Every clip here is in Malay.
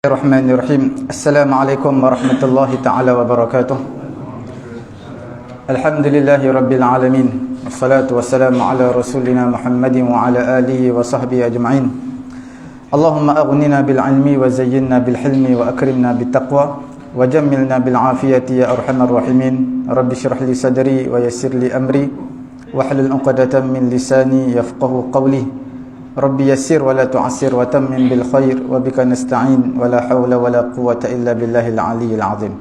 Bismillahirrahmanirrahim. Assalamualaikum warahmatullahi ta'ala wabarakatuh. Alhamdulillahi rabbil alamin. Wassalatu wassalamu ala rasulina Muhammadin wa ala alihi wa sahbihi ajma'in. Allahumma aghnina bil ilmi wa zayyinna bil hilmi wa akrimna bit taqwa wa jammilna bil afiyati ya arhamar rahimin. Rabbi shrah li sadri wa yassir li amri wahlul 'uqdatam min lisani yafqahu qawli. Rabbi yassir wa la tu'assir wa tammim bil khair wa bika nasta'in wa la hawla wa la quwwata illa billahil aliyyil azim.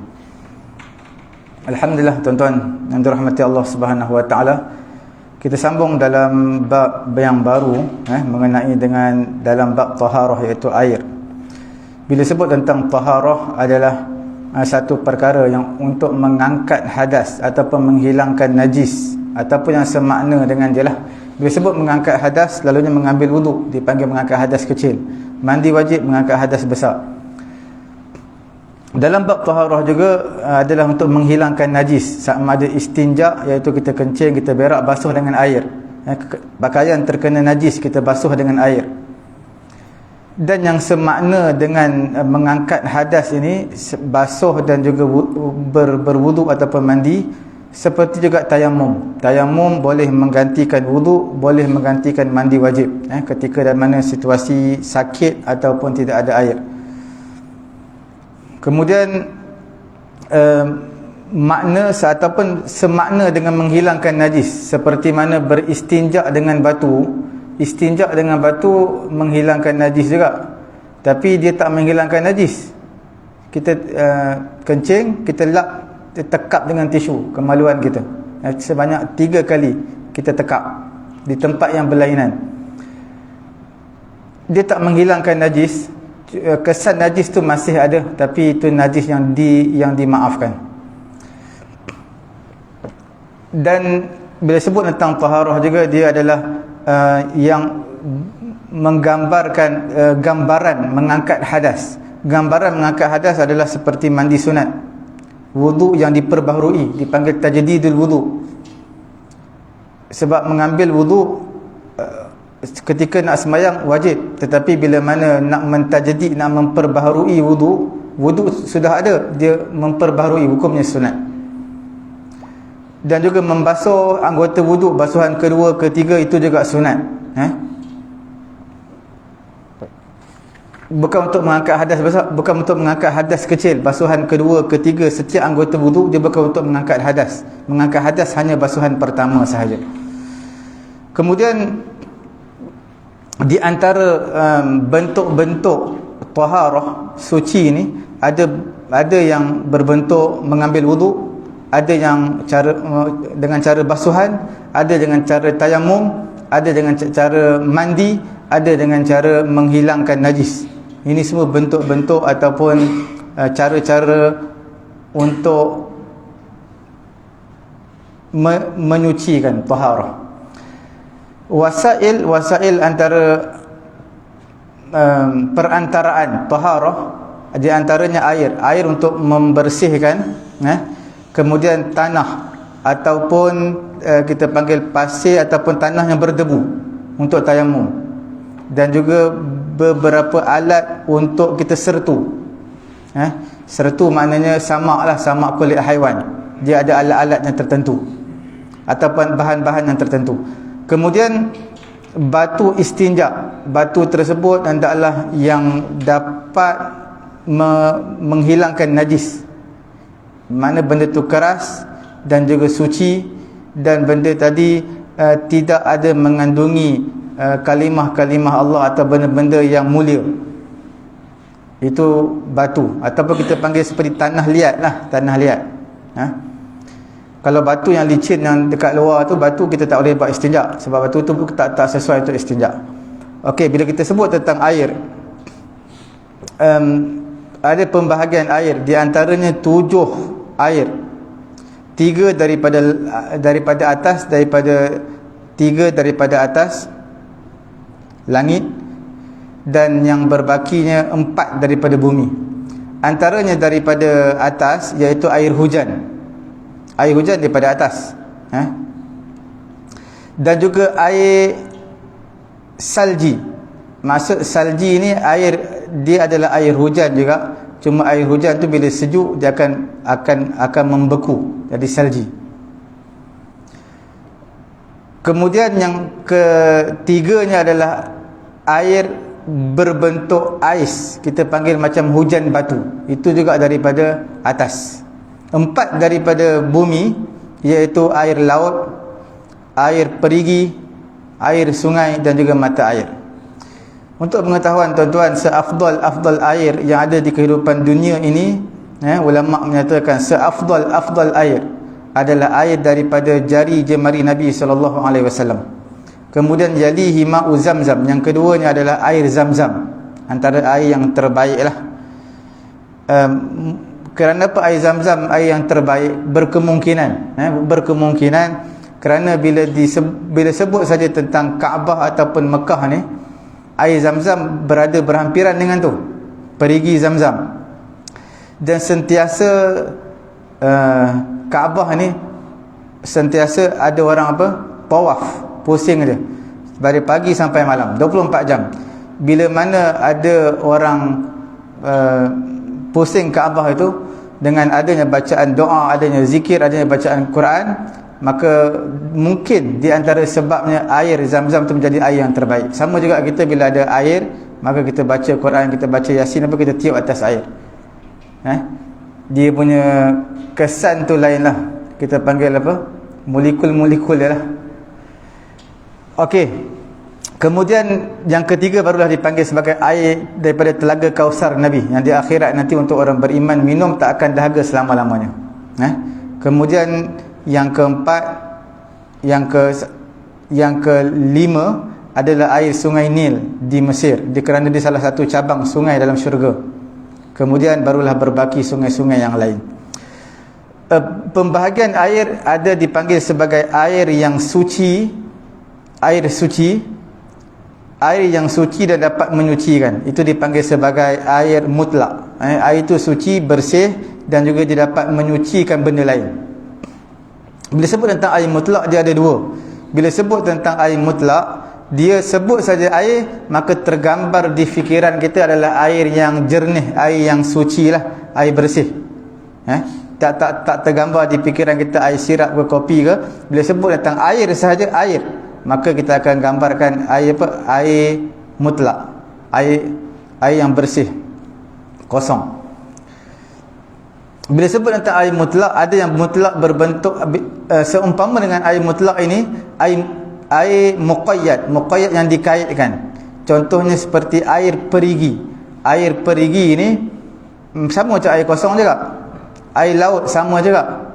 Alhamdulillah tuan-tuan yang dirahmati Allah Subhanahu wa taala. Kita sambung dalam bab yang baru mengenai dengan dalam bab taharah, iaitu air. Bila sebut tentang taharah adalah satu perkara yang untuk mengangkat hadas ataupun menghilangkan najis, ataupun yang semakna dengan jelah. Bila sebut mengangkat hadas, lalunya mengambil wuduk dipanggil mengangkat hadas kecil. Mandi wajib mengangkat hadas besar. Dalam bab taharah juga adalah untuk menghilangkan najis. Sama ada istinja, iaitu kita kencing, kita berak, basuh dengan air. Pakaian terkena najis, kita basuh dengan air. Dan yang semakna dengan mengangkat hadas ini, basuh dan juga berwuduk ataupun mandi, seperti juga tayamum. Tayamum boleh menggantikan wuduk, boleh menggantikan mandi wajib ketika dalam mana situasi sakit ataupun tidak ada air. Kemudian makna ataupun semakna dengan menghilangkan najis, seperti mana beristinja dengan batu. Istinja dengan batu menghilangkan najis juga, tapi dia tak menghilangkan najis. Kita kencing, kita lap, tekap dengan tisu kemaluan kita sebanyak 3 kali, kita tekap di tempat yang berlainan. Dia tak menghilangkan najis. Kesan najis tu masih ada, tapi itu najis yang dimaafkan. Dan bila sebut tentang taharah juga, dia adalah yang menggambarkan gambaran mengangkat hadas. Gambaran mengangkat hadas adalah seperti mandi sunat, wuduk yang diperbaharui, dipanggil tajdidul wuduk. Sebab mengambil wuduk ketika nak sembahyang wajib, tetapi bila mana nak mentajdid, nak memperbaharui wuduk sudah ada, dia memperbaharui, hukumnya sunat. Dan juga membasuh anggota wuduk, basuhan kedua, ketiga, itu juga sunat. Bukan untuk mengangkat hadas besar, bukan untuk mengangkat hadas kecil. Basuhan kedua, ketiga, setiap anggota wuduk dia bukan untuk mengangkat hadas. Mengangkat hadas hanya basuhan pertama sahaja. Kemudian di antara bentuk-bentuk taharah, suci ini, ada yang berbentuk mengambil wuduk, ada yang dengan cara basuhan, ada dengan cara tayamum, ada dengan cara mandi, ada dengan cara menghilangkan najis. Ini semua bentuk-bentuk ataupun cara-cara untuk menyucikan taharah. Wasail antara perantaraan taharah, di antaranya air untuk membersihkan, kemudian tanah ataupun kita panggil pasir ataupun tanah yang berdebu untuk tayamum, dan juga beberapa alat untuk kita sertu. Sertu maknanya samak kulit haiwan. Dia ada alat-alat yang tertentu ataupun bahan-bahan yang tertentu. Kemudian batu istinja, batu tersebut adalah yang dapat menghilangkan najis. Mana benda tu keras dan juga suci, dan benda tadi tidak ada mengandungi kalimah-kalimah Allah atau benda-benda yang mulia. Itu batu, ataupun kita panggil seperti tanah liat lah, tanah liat. Kalau batu yang licin yang dekat luar tu, batu kita tak boleh buat istinja, sebab batu tu tak sesuai untuk istinja. Okey, bila kita sebut tentang air, ada pembahagian air, di antaranya 7 air. 3 daripada atas, 3 daripada atas langit, dan yang berbakinya 4 daripada bumi. Antaranya daripada atas, iaitu air hujan. Air hujan daripada atas, dan juga air salji. Maksud salji ni air dia adalah air hujan juga. Cuma air hujan tu bila sejuk dia akan membeku jadi salji. Kemudian yang ketiganya adalah air berbentuk ais, kita panggil macam hujan batu, itu juga daripada atas. 4 daripada bumi, iaitu air laut, air perigi, air sungai dan juga mata air. Untuk pengetahuan tuan-tuan, seafdal air yang ada di kehidupan dunia ini, ulama menyatakan seafdal air adalah air daripada jari jemari Nabi SAW. Kemudian yalihi ma'u zamzam, yang keduanya adalah air zam-zam, antara air yang terbaik lah. Kerana apa air zam-zam air yang terbaik? Berkemungkinan kerana bila sebut saja tentang Kaabah ataupun Mekah ni, air zam-zam berada berhampiran dengan tu, perigi zam-zam. Dan sentiasa Kaabah ni sentiasa ada orang tawaf, pusing dia dari pagi sampai malam 24 jam. Bila mana ada orang pusing Kaabah itu, dengan adanya bacaan doa, adanya zikir, adanya bacaan Quran, maka mungkin di antara sebabnya air zam-zam itu menjadi air yang terbaik. Sama juga kita bila ada air, maka kita baca Quran, kita baca Yasin, apa kita tiup atas air. Dia punya kesan tu lain lah. Kita panggil molekul-molekul dia lah. Okey. Kemudian yang ketiga barulah dipanggil sebagai air daripada telaga Kausar Nabi, yang di akhirat nanti untuk orang beriman minum tak akan dahaga selama-lamanya. Kemudian yang keempat, yang kelima adalah air sungai Nil di Mesir, kerana dia salah satu cabang sungai dalam syurga. Kemudian barulah berbaki sungai-sungai yang lain. Pembahagian air ada dipanggil sebagai air yang suci, air yang suci dan dapat menyucikan, itu dipanggil sebagai air mutlak. Air itu suci, bersih dan juga dia dapat menyucikan benda lain. Bila sebut tentang air mutlak, dia ada dua. Bila sebut tentang air mutlak, dia sebut saja air, maka tergambar di fikiran kita adalah air yang jernih, air yang suci lah, air bersih. Tak tergambar di fikiran kita air sirap ke kopi ke. Bila sebut tentang air sahaja, air, maka kita akan gambarkan air air mutlak, air yang bersih, kosong. Bila sebut tentang air mutlak, ada yang mutlak berbentuk seumpama dengan air mutlak ini, air muqayyad yang dikaitkan. Contohnya seperti air perigi. Air perigi ini sama macam air kosong juga. Air laut sama juga.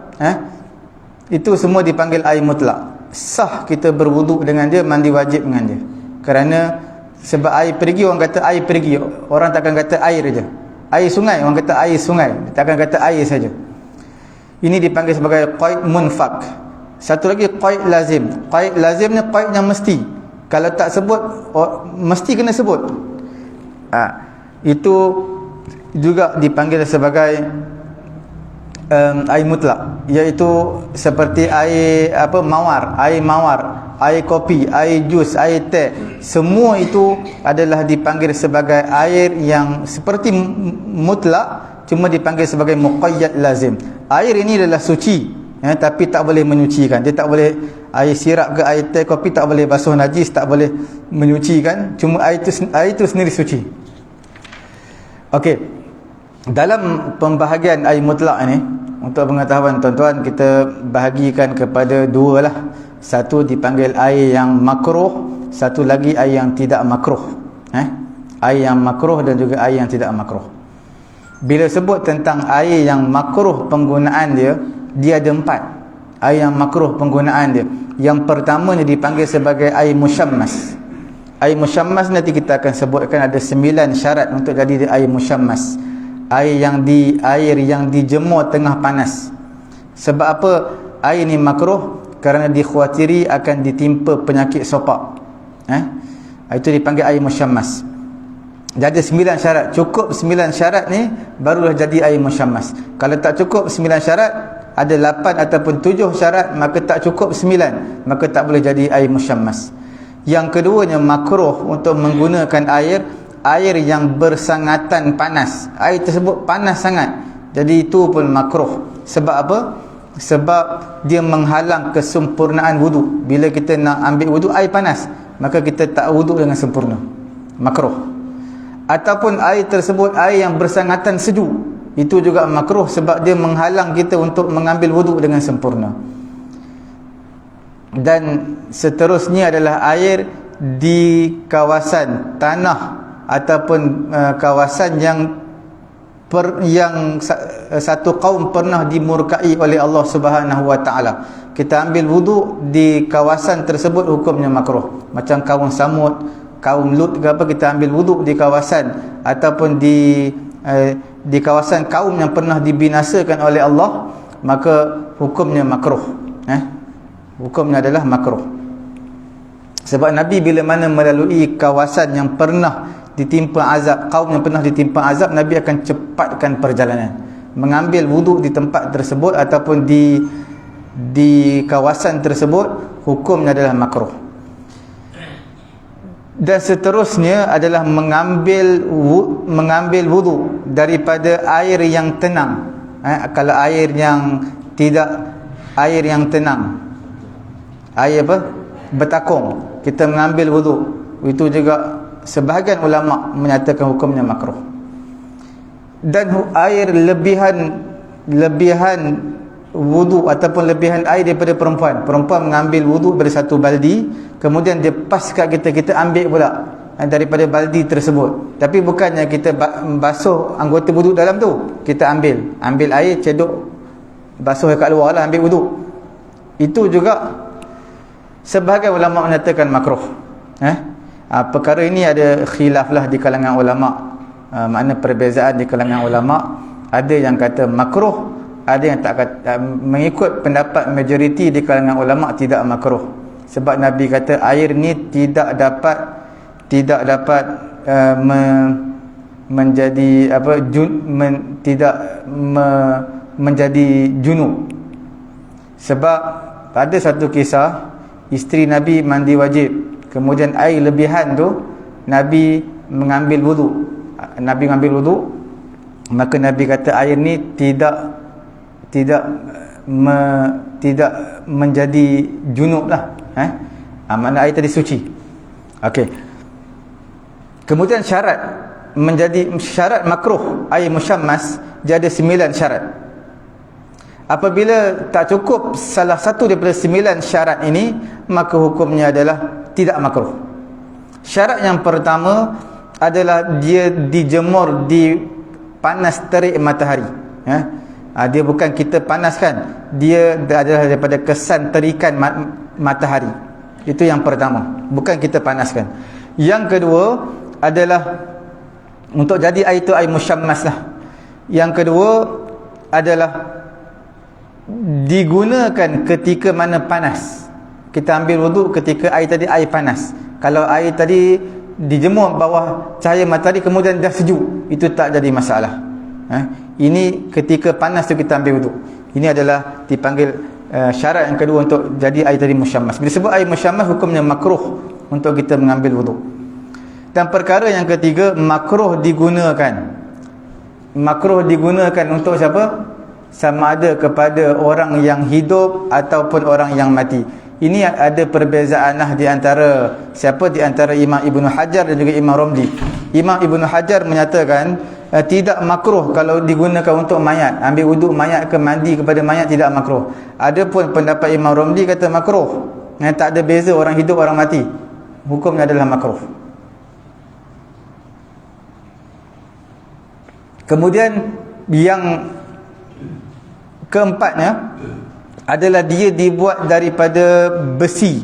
Itu semua dipanggil air mutlak. Sah kita berwuduk dengan dia, mandi wajib dengan dia. Kerana sebab air perigi, orang kata air perigi, orang takkan kata air je. Air sungai, orang kata air sungai, takkan kata air saja. Ini dipanggil sebagai qaid munfak. Satu lagi qaid lazim. Qaid lazim ni qaid yang mesti. Kalau tak sebut, mesti kena sebut. Itu juga dipanggil sebagai air mutlak, iaitu seperti air mawar, air kopi, air jus, air teh, semua itu adalah dipanggil sebagai air yang seperti mutlak, cuma dipanggil sebagai muqayyad lazim. Air ini adalah suci, tapi tak boleh menyucikan. Dia tak boleh, air sirap ke air teh, kopi tak boleh basuh najis, tak boleh menyucikan, cuma air itu sendiri suci. Okey, dalam pembahagian air mutlak ini, untuk pengetahuan tuan-tuan, kita bahagikan kepada dua lah. Satu dipanggil air yang makruh, satu lagi air yang tidak makruh. Air yang makruh dan juga air yang tidak makruh. Bila sebut tentang air yang makruh penggunaan dia, dia ada 4. Air yang makruh penggunaan dia. Yang pertamanya dipanggil sebagai air musyammas. Air musyammas nanti kita akan sebutkan ada 9 syarat untuk jadi air musyammas. Air yang dijemur tengah panas. Sebab apa air ni makruh? Kerana dikhawatiri akan ditimpa penyakit sopak. Itu dipanggil air musyammas. Jadi 9 syarat. Cukup 9 syarat ni barulah jadi air musyammas. Kalau tak cukup 9 syarat, ada 8 ataupun 7 syarat, maka tak cukup 9, maka tak boleh jadi air musyammas. Yang keduanya makruh untuk menggunakan air air yang bersangatan panas, air tersebut panas sangat, jadi itu pun makruh. Sebab apa? Sebab dia menghalang kesempurnaan wudu. Bila kita nak ambil wudu air panas, maka kita tak wudu dengan sempurna, makruh. Ataupun air tersebut air yang bersangatan sejuk, itu juga makruh sebab dia menghalang kita untuk mengambil wudu dengan sempurna. Dan seterusnya adalah air di kawasan tanah ataupun kawasan yang satu kaum pernah dimurkai oleh Allah Subhanahu wa taala. Kita ambil wudu di kawasan tersebut hukumnya makruh. Macam kaum Samud, kaum Lut ke apa, kita ambil wudu di kawasan ataupun di kawasan kaum yang pernah dibinasakan oleh Allah, maka hukumnya makruh. Hukumnya adalah makruh. Sebab Nabi bila mana melalui kawasan yang pernah ditimpa azab, kaum yang pernah ditimpa azab, Nabi akan cepatkan perjalanan, mengambil wudu di tempat tersebut ataupun di kawasan tersebut, hukumnya adalah makruh. Dan seterusnya adalah mengambil wudu daripada air yang tenang. Kalau air yang tenang, air apa? Bertakung, kita mengambil wudu, itu juga sebahagian ulama menyatakan hukumnya makruh. Dan air lebihan wudu ataupun lebihan air daripada perempuan mengambil wudu dari satu baldi, kemudian dia pas kat kita ambil pula daripada baldi tersebut. Tapi bukannya kita basuh anggota wudu dalam tu, kita ambil air, cedok, basuh kat luar lah, ambil wudu. Itu juga sebahagian ulama menyatakan makruh. Perkara ini ada khilaf lah di kalangan ulama, makna perbezaan di kalangan ulama. Ada yang kata makruh, ada yang tak kata, mengikut pendapat majoriti di kalangan ulama tidak makruh. Sebab Nabi kata air ni tidak dapat menjadi apa, menjadi junub. Sebab ada satu kisah, isteri Nabi mandi wajib, kemudian air lebihan tu Nabi mengambil wudu. Maka Nabi kata air ni tidak menjadi junub lah. Makna air tadi suci. Okey. Kemudian syarat makruh air musyammas, dia ada 9 syarat. Apabila tak cukup salah satu daripada 9 syarat ini, maka hukumnya adalah tidak makruh. Syarat yang pertama adalah dia dijemur di panas terik matahari. Dia bukan kita panaskan, dia adalah daripada kesan terikan matahari. Itu yang pertama, bukan kita panaskan. Yang kedua adalah untuk jadi air itu air musyammas lah. Yang kedua adalah digunakan ketika mana panas. Kita ambil wudu ketika air tadi air panas. Kalau air tadi dijemur bawah cahaya matahari kemudian dah sejuk, itu tak jadi masalah. Ini ketika panas tu kita ambil wudu. Ini adalah dipanggil syarat yang kedua untuk jadi air tadi musyammas. Bila sebut air musyammas, hukumnya makruh untuk kita mengambil wudu. Dan perkara yang ketiga, makruh digunakan untuk siapa? Sama ada kepada orang yang hidup ataupun orang yang mati. Ini ada perbezaan di antara di antara Imam Ibn Hajar dan juga Imam Romli. Imam Ibn Hajar menyatakan tidak makruh kalau digunakan untuk mayat, ambil wuduk mayat ke mandi kepada mayat, tidak makruh. Adapun pendapat Imam Romli kata makruh, tak ada beza orang hidup orang mati, hukumnya adalah makruh. Kemudian yang keempatnya adalah dia dibuat daripada besi.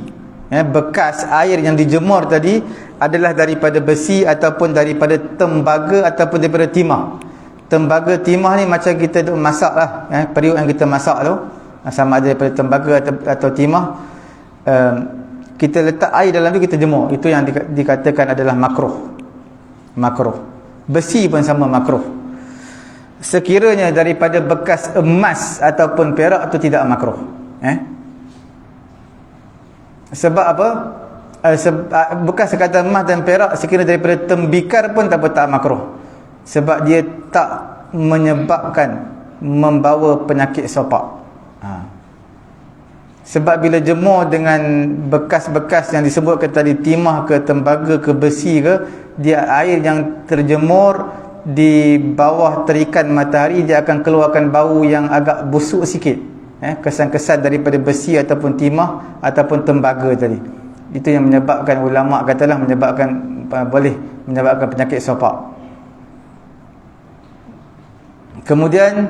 Bekas air yang dijemur tadi adalah daripada besi ataupun daripada tembaga ataupun daripada timah. Tembaga timah ni macam kita duk masak lah, periuk yang kita masak tu, sama ada daripada tembaga atau timah. Kita letak air dalam tu, kita jemur. Itu yang dikatakan adalah makruh. Besi pun sama makruh. Sekiranya daripada bekas emas ataupun perak, itu tidak makruh. Sebab apa? bukan sekadar emas dan perak, sekiranya daripada tembikar pun tak makruh, sebab dia tak menyebabkan membawa penyakit sopak. Sebab bila jemur dengan bekas-bekas yang disebutkan tadi, timah ke, tembaga ke, besi ke, dia air yang terjemur di bawah terikan matahari, dia akan keluarkan bau yang agak busuk sikit, kesan-kesan daripada besi ataupun timah ataupun tembaga tadi. Itu yang menyebabkan, ulama katalah menyebabkan, boleh menyebabkan penyakit sopak. Kemudian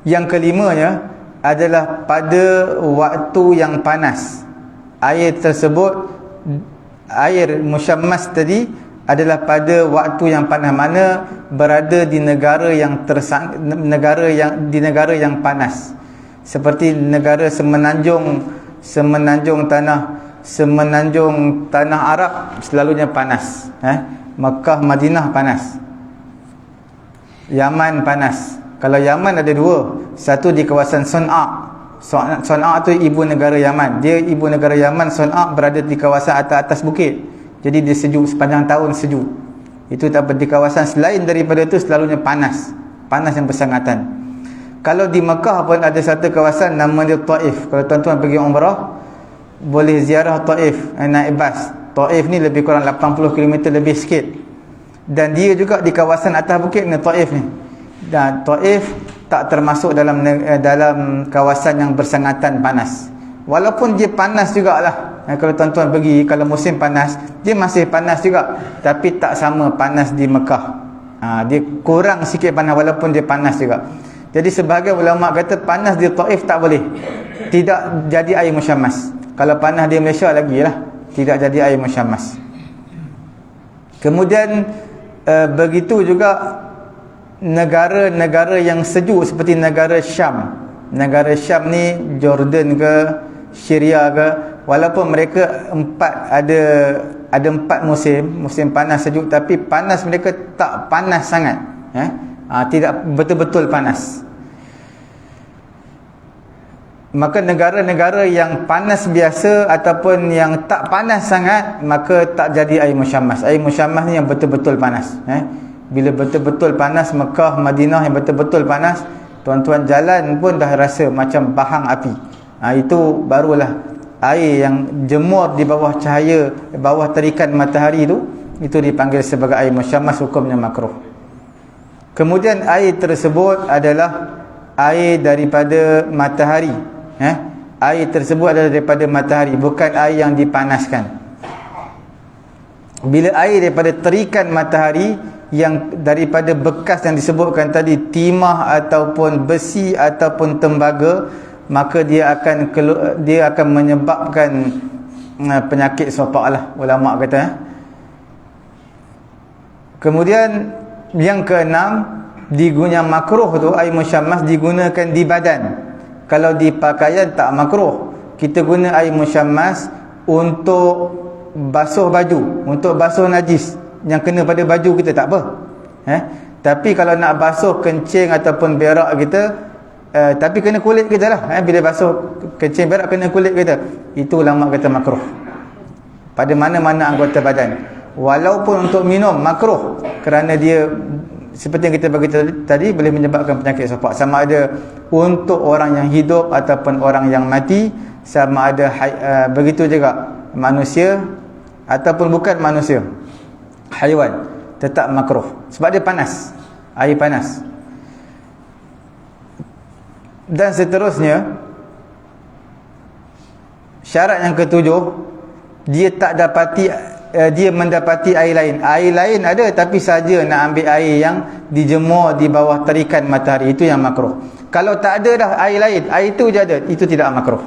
yang kelimanya adalah pada waktu yang panas. Air tersebut, air musyammas tadi adalah pada waktu yang panas, mana berada di negara yang di negara yang panas, seperti negara semenanjung tanah Arab selalunya panas. Mekah, Madinah panas, Yaman panas. Kalau Yaman ada dua, satu di kawasan Son'a tu ibu negara Yaman. Dia ibu negara Yaman, Son'a berada di kawasan atas bukit. Jadi dia sejuk sepanjang tahun, sejuk. Itu tak di kawasan selain daripada itu selalunya panas yang bersangatan. Kalau di Mekah pun ada satu kawasan nama dia Taif. Kalau tuan-tuan pergi umrah, boleh ziarah Taif, naik bas. Taif ni lebih kurang 80 km lebih sikit. Dan dia juga di kawasan atas bukit ni, Taif ni. Dan Taif tak termasuk dalam kawasan yang bersangatan panas. Walaupun dia panas jugalah. Kalau tuan-tuan pergi, kalau musim panas, dia masih panas juga, tapi tak sama panas di Mekah. Dia kurang sikit panas walaupun dia panas juga. Jadi sebahagian ulama kata panas di Taif tak boleh, tidak jadi air musyammas. Kalau panas di Malaysia lagi lah, tidak jadi air musyammas. Kemudian begitu juga negara-negara yang sejuk seperti negara Syam. Negara Syam ni Jordan ke, Syria ke, walaupun mereka ada empat musim panas, sejuk, tapi panas mereka tak panas sangat, tidak betul-betul panas. Maka negara-negara yang panas biasa ataupun yang tak panas sangat, maka tak jadi air musyammas. Air musyammas ni yang betul-betul panas. Bila betul-betul panas, Mekah, Madinah yang betul-betul panas, tuan-tuan jalan pun dah rasa macam bahang api. Itu barulah air yang jemur di bawah cahaya, bawah terikan matahari itu dipanggil sebagai air musyammas, hukumnya makruh. Kemudian air tersebut adalah air daripada matahari. Air tersebut adalah daripada matahari, bukan air yang dipanaskan. Bila air daripada terikan matahari, yang daripada bekas yang disebutkan tadi, timah ataupun besi ataupun tembaga, maka dia akan menyebabkan penyakit sopak lah, ulama kata. Kemudian yang keenam, digunakan makruh tu, air musyammas digunakan di badan. Kalau di pakaian tak makruh. Kita guna air musyammas untuk basuh baju, untuk basuh najis yang kena pada baju kita, tak apa. Tapi kalau nak basuh kencing ataupun berak kita, tapi kena kulit kita lah. Bila basuh kencing berak kena kulit kita, itu ulama kata makruh pada mana-mana anggota badan. Walaupun untuk minum makruh, kerana dia seperti yang kita bagi tadi, boleh menyebabkan penyakit sopak. Sama ada untuk orang yang hidup ataupun orang yang mati, sama ada begitu juga manusia ataupun bukan manusia, haiwan, tetap makruh sebab dia panas, air panas. Dan seterusnya, syarat yang ketujuh, dia mendapati air lain. Air lain ada, tapi saja nak ambil air yang dijemur di bawah terikan matahari, itu yang makruh. Kalau tak ada dah air lain, air itu je ada, itu tidak makruh.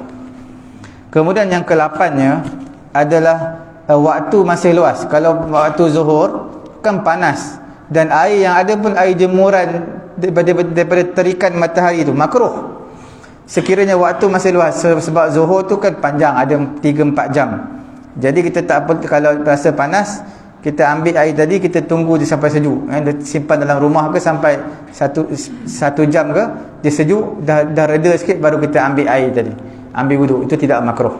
Kemudian yang ke-8-nya adalah waktu masih luas. Kalau waktu zuhur kan panas, dan air yang ada pun air jemuran daripada terikan matahari itu, makruh. Sekiranya waktu masih luas, sebab zuhur tu kan panjang, ada 3-4 jam. Jadi kita tak apa, kalau rasa panas, kita ambil air tadi, kita tunggu dia sampai sejuk. Simpan dalam rumah ke sampai satu jam ke, dia sejuk, dah reda sikit, baru kita ambil air tadi, ambil wuduk. Itu tidak makruh.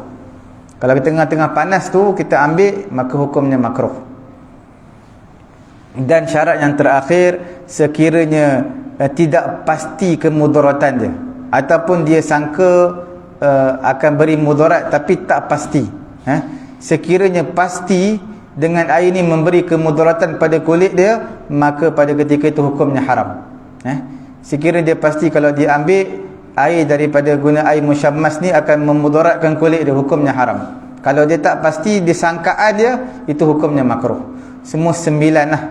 Kalau tengah-tengah panas tu kita ambil, maka hukumnya makruh. Dan syarat yang terakhir, sekiranya tidak pasti kemudaratan dia, ataupun dia sangka akan beri mudarat tapi tak pasti. Sekiranya pasti dengan air ni memberi kemudaratan pada kulit dia, maka pada ketika itu hukumnya haram. Sekiranya dia pasti kalau dia ambil air daripada guna air musyammas ni akan memudaratkan kulit dia, hukumnya haram. Kalau dia tak pasti, dia sangkaan dia, itu hukumnya makruh. Semua 9 lah.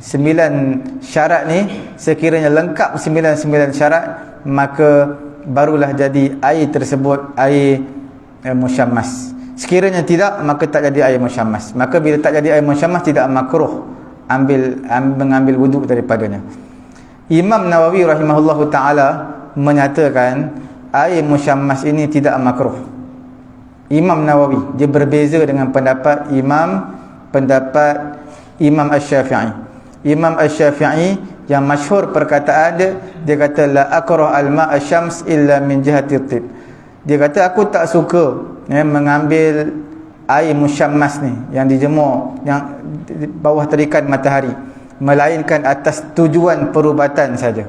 9 syarat ni, sekiranya lengkap 9 syarat, maka barulah jadi air tersebut air musyammas. Sekiranya tidak, maka tak jadi air musyammas. Maka bila tak jadi air musyammas, tidak makruh mengambil wuduk daripadanya. Imam Nawawi rahimahullahu ta'ala menyatakan air musyammas ini tidak makruh. Imam Nawawi, dia berbeza dengan pendapat Imam Asy-Syafi'i. Imam Asy-Syafi'i yang masyhur perkataan dia kata la akrah al-ma' asy-syams illa min jihati tib. Dia kata aku tak suka mengambil air musyammas ni yang dijemur, yang di bawah terikan matahari, melainkan atas tujuan perubatan saja.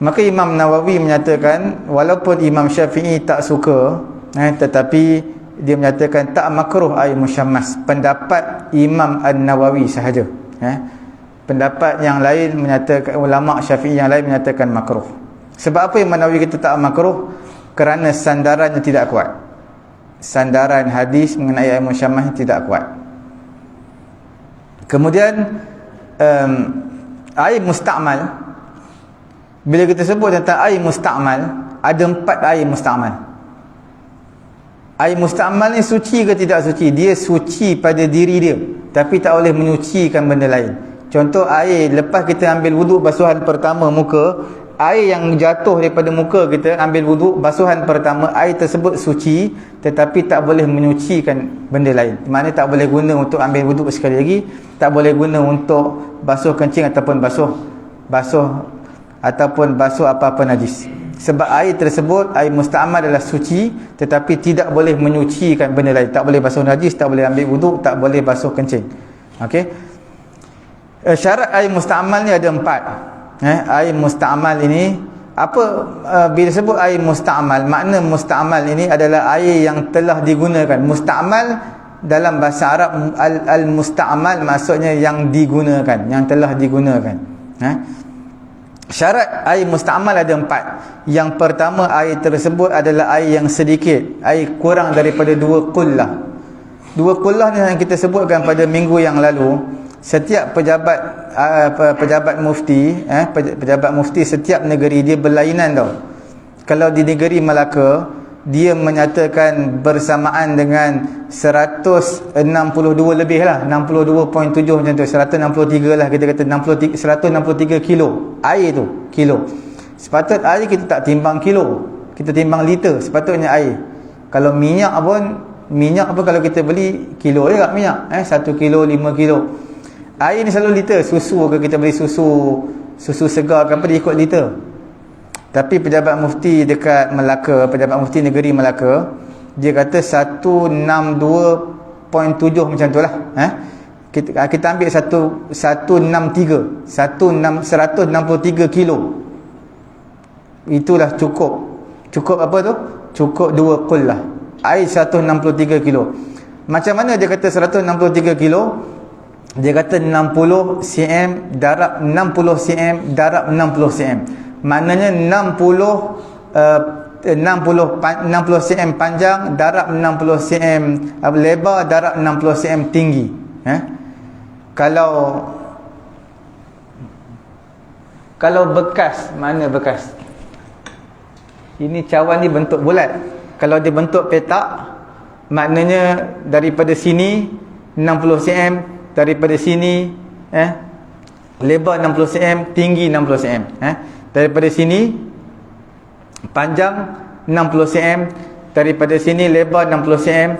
Maka Imam Nawawi menyatakan walaupun Imam Syafi'i tak suka, tetapi dia menyatakan tak makruh air musyammas. Pendapat Imam An-Nawawi sahaja. Pendapat yang lain menyatakan, ulama Syafi'i yang lain menyatakan makruh. Sebab apa Imam Nawawi kata tak makruh? Kerana sandarannya tidak kuat. Sandaran hadis mengenai air musyammas tidak kuat. Kemudian air musta'mal, bila kita sebut tentang air musta'mal, ada 4 air musta'mal. Air musta'mal ni suci ke tidak suci? Dia suci pada diri dia, tapi tak boleh menyucikan benda lain. Contoh air, lepas kita ambil wuduk basuhan pertama muka, air yang jatuh daripada muka kita, ambil wuduk basuhan pertama, air tersebut suci, tetapi tak boleh menyucikan benda lain. Maknanya tak boleh guna untuk ambil wuduk sekali lagi, tak boleh guna untuk basuh kencing ataupun basuh apa-apa najis. Sebab air tersebut, air musta'mal adalah suci, tetapi tidak boleh menyucikan benda lain. Tak boleh basuh najis, tak boleh ambil wuduk, tak boleh basuh kencing. Okey. Syarat air musta'mal ni ada 4. Air musta'mal ini apa? Bila sebut air musta'mal, makna musta'mal ini adalah air yang telah digunakan. Musta'mal dalam bahasa Arab, al-musta'mal maksudnya yang digunakan, yang telah digunakan. Syarat air musta'mal ada 4. Yang pertama, air tersebut adalah air yang sedikit, air kurang daripada 2 qullah. 2 qullah ni yang kita sebutkan pada minggu yang lalu. Setiap pejabat mufti, pejabat mufti setiap negeri dia berlainan tau. Kalau di negeri Melaka, dia menyatakan bersamaan dengan 162 lebih lah, 62.7 macam tu, 163 lah kita kata, 163 kilo air tu, kilo. Sepatut air kita tak timbang kilo, kita timbang liter sepatutnya air. Kalau minyak pun, kalau kita beli kilo je kat minyak, 1 kilo, 5 kilo. Air ni selalu liter. Susu ke, kita beli susu segar ke apa, dia ikut liter. Tapi pejabat mufti dekat Melaka, pejabat mufti negeri Melaka, dia kata 162.7 macam tu lah. Kita ambil 163 kilo. Itulah cukup apa tu? Cukup 2 qullah. Air 163 kilo. Macam mana dia kata 163 kilo? Dia kata 60 cm darab 60 cm darab 60 cm. Maknanya 60 cm panjang darab 60 cm lebar darab 60 cm tinggi. Kalau bekas, mana bekas? Ini cawan ni bentuk bulat. Kalau dia bentuk petak, maknanya daripada sini 60 cm, daripada sini lebar 60 cm, tinggi 60 cm. Daripada sini panjang 60 cm, daripada sini lebar 60 cm,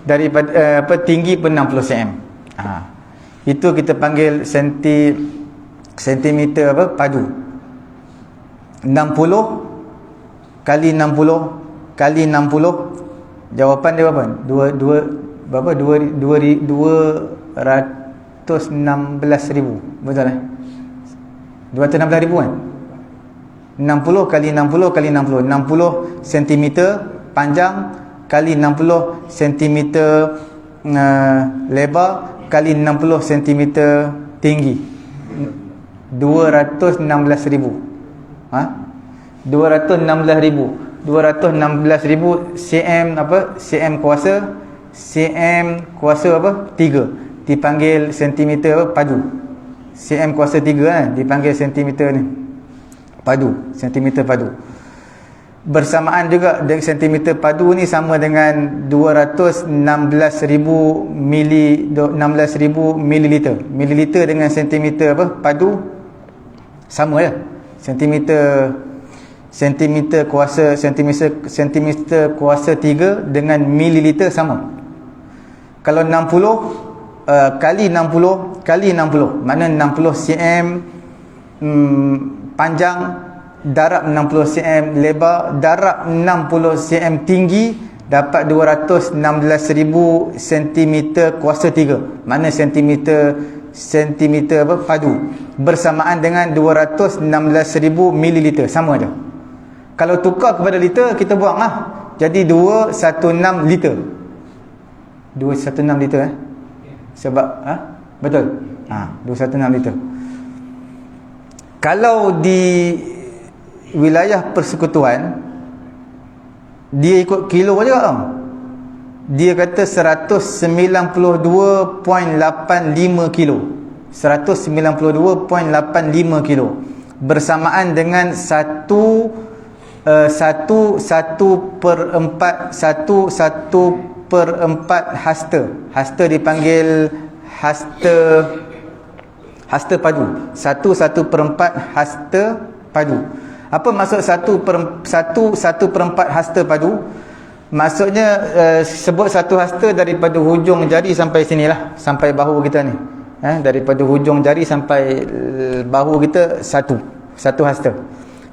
daripada tinggi pun 60 cm. Itu kita panggil sentimeter padu. 60 kali 60 kali 60 Jawapan dia berapa? 216,000. Betul 216,000 kan? 60 kali 60 kali 60. 60 cm panjang kali 60 cm lebar kali 60 cm tinggi. 216,000. 216,000 cm apa? Cm kuasa. Cm kuasa apa? 3 dipanggil sentimeter apa? Padu. Cm kuasa 3 kan dipanggil sentimeter ni padu, sentimeter padu. Bersamaan juga dengan sentimeter padu ni sama dengan 216,000 mililiter. Mililiter dengan sentimeter apa? Padu sama lah. Sentimeter kuasa 3 dengan mililiter sama. Kalau 60 kali 60 kali 60, mana 60 cm panjang, darab 60 cm lebar, darab 60 cm tinggi, dapat 216,000 cm kuasa 3. Mana sentimeter apa? Padu. Bersamaan dengan 216,000 mililiter. Sama je. Kalau tukar kepada liter, kita buang lah. Jadi 216 liter. 216 liter Sebab betul. 216 liter. Kalau di wilayah persekutuan, dia ikut kilo juga tau. Dia kata 192.85 kilo. 192.85 kilo. Bersamaan dengan 1/4 hasta. Hasta dipanggil hasta padu. 1/4 hasta padu. Apa maksud 1/4 hasta padu? Maksudnya sebut satu hasta daripada hujung jari sampai sinilah, sampai bahu kita ni. Daripada hujung jari sampai bahu kita satu hasta.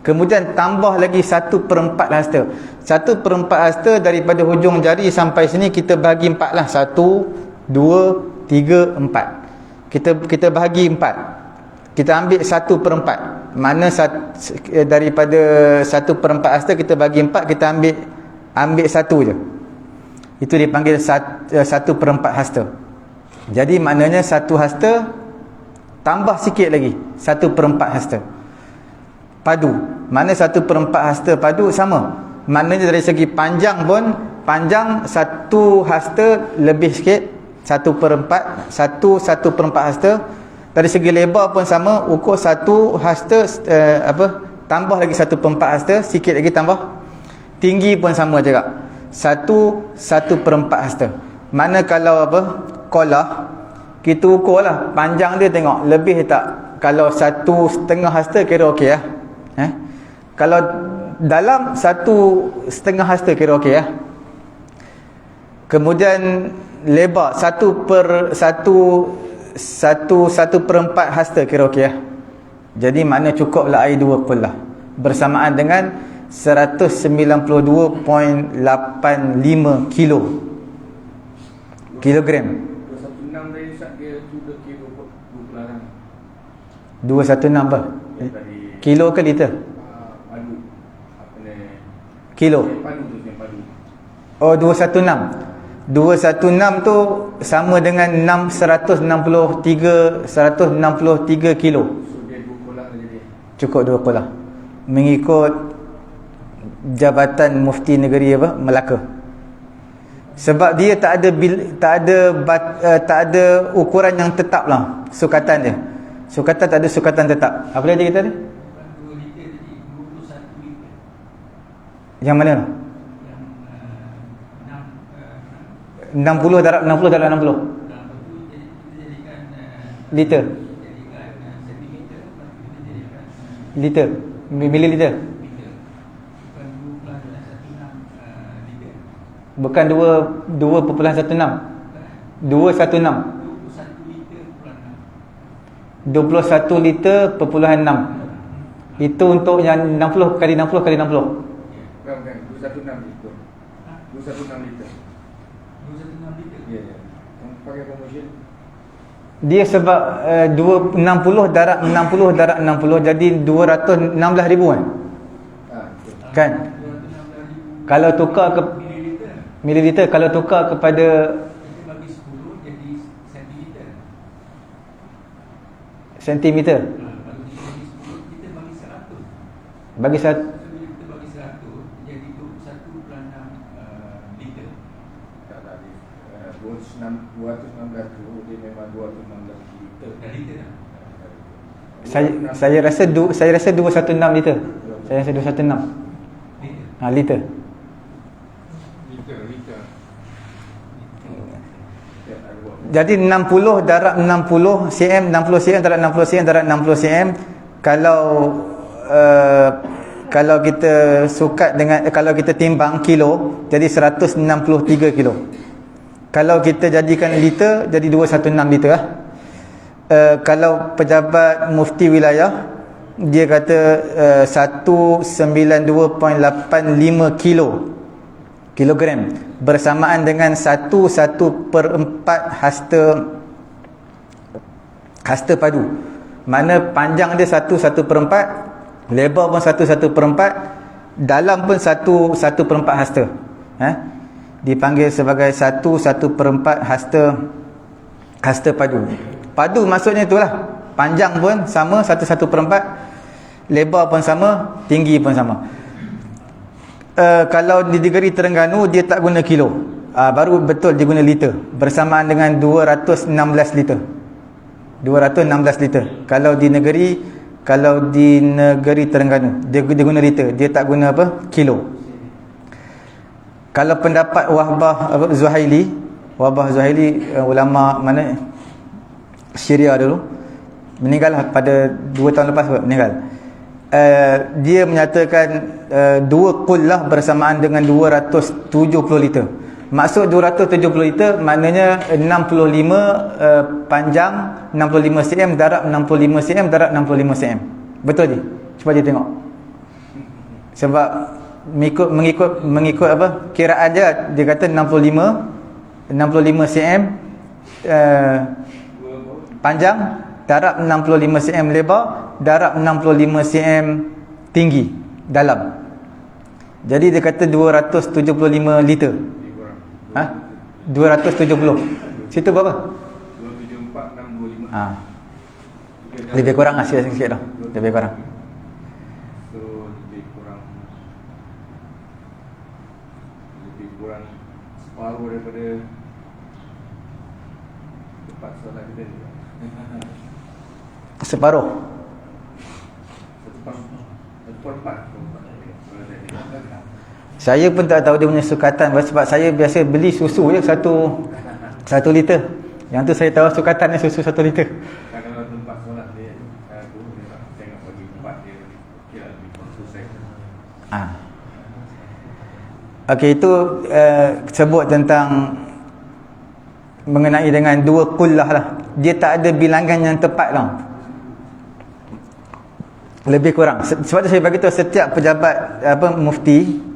Kemudian tambah lagi 1/4 hasta. 1/4 hasta daripada hujung jari sampai sini kita bahagi 4 lah. 1, 2, 3, 4. Kita bahagi 4. Kita ambil 1/4. Mana daripada 1/4 hasta kita bagi 4, kita ambil 1 je. Itu dipanggil 1/4 hasta. Jadi maknanya 1 hasta tambah sikit lagi 1/4 hasta. Padu. Mana 1/4 hasta padu sama. Maknanya dari segi panjang pun, panjang 1 hasta lebih sikit 1/4 hasta. Dari segi lebar pun sama, ukur 1 hasta tambah lagi 1/4 hasta, sikit lagi tambah. Tinggi pun sama juga. 1/4 hasta. Mana kalau kolah, kita ukur lah panjang dia, tengok lebih tak. Kalau 1,5 hasta kira okey lah. Kalau dalam 1,5 hasta kira okey lah. Kemudian lebar 1/4 hasta kira okey lah. Jadi makna cukup lah air 2 kulah. Bersamaan dengan 192.85 kilogram. 216 dari Ustaz, dia sudah kilo 216 apa? Kilo ke liter? Padu. Kilo. Padu. Oh, 216. 216 tu sama dengan 163 kilo. So dia 2 kolak saja dia. Cukup 2 kolah. Mengikut Jabatan Mufti Negeri Melaka. Sebab dia tak ada ukuran yang tetap lah sukatan dia. Sukatan tak ada sukatan tetap. Apa dia kata ni? 2 liter jadi 21 liter. Yang mana? 60 darab 60 darab 60. Liter. Liter. Mililiter. Bukan 2.16. 216. 21 liter perpuluhan 6. Itu untuk yang 60 kali 60 kali 60. Bukan 216 liter. 216 liter. 216 liter. Ya, ya. Yang pakai komersial. Dia sebab 260 darab 60 darab 60 jadi 216,000 kan? Betul. Kan? 216,000 Kalau tukar ke mililiter. mililiter, kalau tukar kepada Kita bagi 10 jadi sentiliter. sentimeter, Kalau kita bagi 10, kita bagi 100. bagi satu So, bila kita bagi 100, jadi 21,6 liter. Tak tadi. 216 tu dia memang 216 liter. Dah liter dah. saya rasa 216 liter. Saya rasa 216 Liter. liter. Liter. Ya, ada buat. Jadi 60 darab 60 cm, 60 cm darab 60 cm darab 60 cm. Kalau kita sukat dengan kalau kita timbang kilo, jadi 163 kilo. Kalau kita jadikan liter, jadi 216 liter lah. Kalau pejabat mufti wilayah, dia kata 192.85 kilogram bersamaan dengan 1/4 hasta padu. Mana panjang dia 1/4, lebar pun 1/4, dalam pun 1/4 hasta. Dipanggil sebagai 1/4 hasta padu. Padu maksudnya itulah, panjang pun sama 1/4, lebar pun sama, tinggi pun sama. Kalau di negeri Terengganu dia tak guna kilo, baru betul dia guna liter, bersamaan dengan 216 liter. 216 liter. Kalau di negeri Terengganu dia guna liter, dia tak guna apa? Kilo. Kalau pendapat Wahbah Zuhaili, ulama mana Syria dulu, meninggal pada 2 tahun lepas meninggal. Dia menyatakan 2 kullah bersamaan dengan 270 liter. Maksud 270 liter maknanya 65 panjang 65 cm darab 65 cm darab 65 cm. Betul je? Cuba dia tengok. Sebab mengikut apa? Kiraan dia kata 65 cm panjang darab 65 cm lebar darab 65 cm tinggi dalam. Jadi dia kata 275 liter. 270. Situ berapa? 274,625. Lebih kurang lah sikit dah. Lebih kurang. So lebih kurang separuh daripada tempat solat kita ni. Separuh. 1/4. Saya pun tak tahu dia punya sukatan, sebab saya biasa beli susu je 1 liter. Yang tu saya tahu sukatannya susu 1 liter. Kalau tempat solat dia aku dia tengok bagi tempat dia kira lebih konsisten. Okey, itu sebut tentang mengenai dengan 2 kullah lah. Dia tak ada bilangan yang tepat lah. Lebih kurang. Sebab tu saya bagi tahu setiap pejabat mufti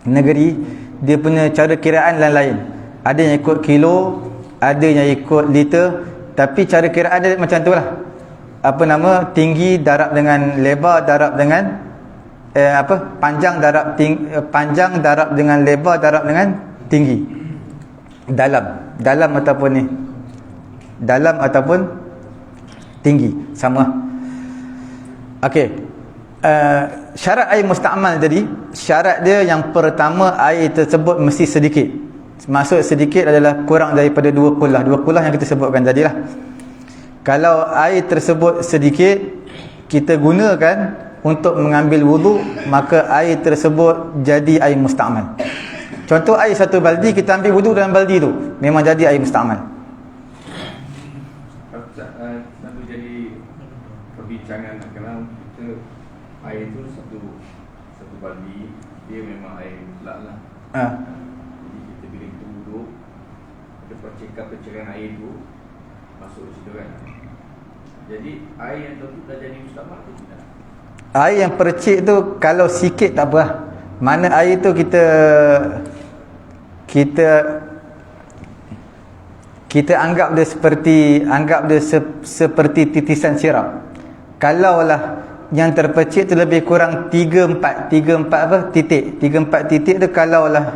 negeri dia punya cara kiraan lain-lain. Ada yang ikut kilo, ada yang ikut liter, tapi cara kiraan dia macam tu lah. Tinggi darab dengan lebar darab dengan panjang darab dengan lebar darab dengan tinggi. Dalam ataupun tinggi sama. Okey. Syarat air musta'mal tadi, syarat dia yang pertama, air tersebut mesti sedikit. Maksud sedikit adalah kurang daripada 2 kullah. 2 kullah yang kita sebutkan tadilah. Kalau air tersebut sedikit kita gunakan untuk mengambil wudu, maka air tersebut jadi air musta'mal. Contoh air 1 baldi, kita ambil wudu dalam baldi tu, memang jadi air musta'mal. Satu jadi perbincangan kalau kita air tu satu baldi, dia memang air mutlak lah. Jadi kita bila kita duduk, kita percikap pencerahan air tu masuk situ kan. Jadi air yang tu dah jadi mustahil tu tidak. Air yang percik tu kalau sikit tak apa. Mana air tu kita kita anggap dia seperti titisan sirap. Kalaulah yang terpercik tu lebih kurang 3-4 titik. 3-4 titik tu kalaulah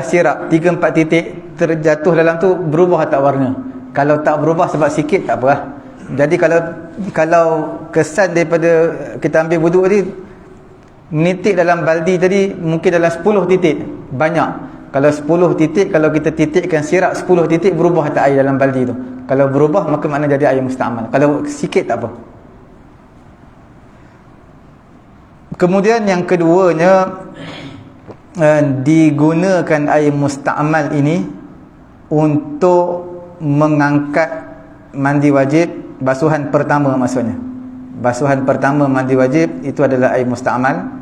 sirap 3-4 titik terjatuh dalam tu, berubah tak warna? Kalau tak berubah sebab sikit tak apa. Jadi kalau kesan daripada kita ambil wuduk tadi, menitik dalam baldi tadi mungkin dalam 10 titik banyak. Kalau 10 titik, kalau kita titikkan sirap 10 titik, berubah tak air dalam baldi tu? Kalau berubah maka makna jadi air musta'mal. Kalau sikit tak apa. Kemudian yang keduanya, digunakan air musta'mal ini untuk mengangkat mandi wajib basuhan pertama. Maksudnya basuhan pertama mandi wajib itu adalah air musta'mal.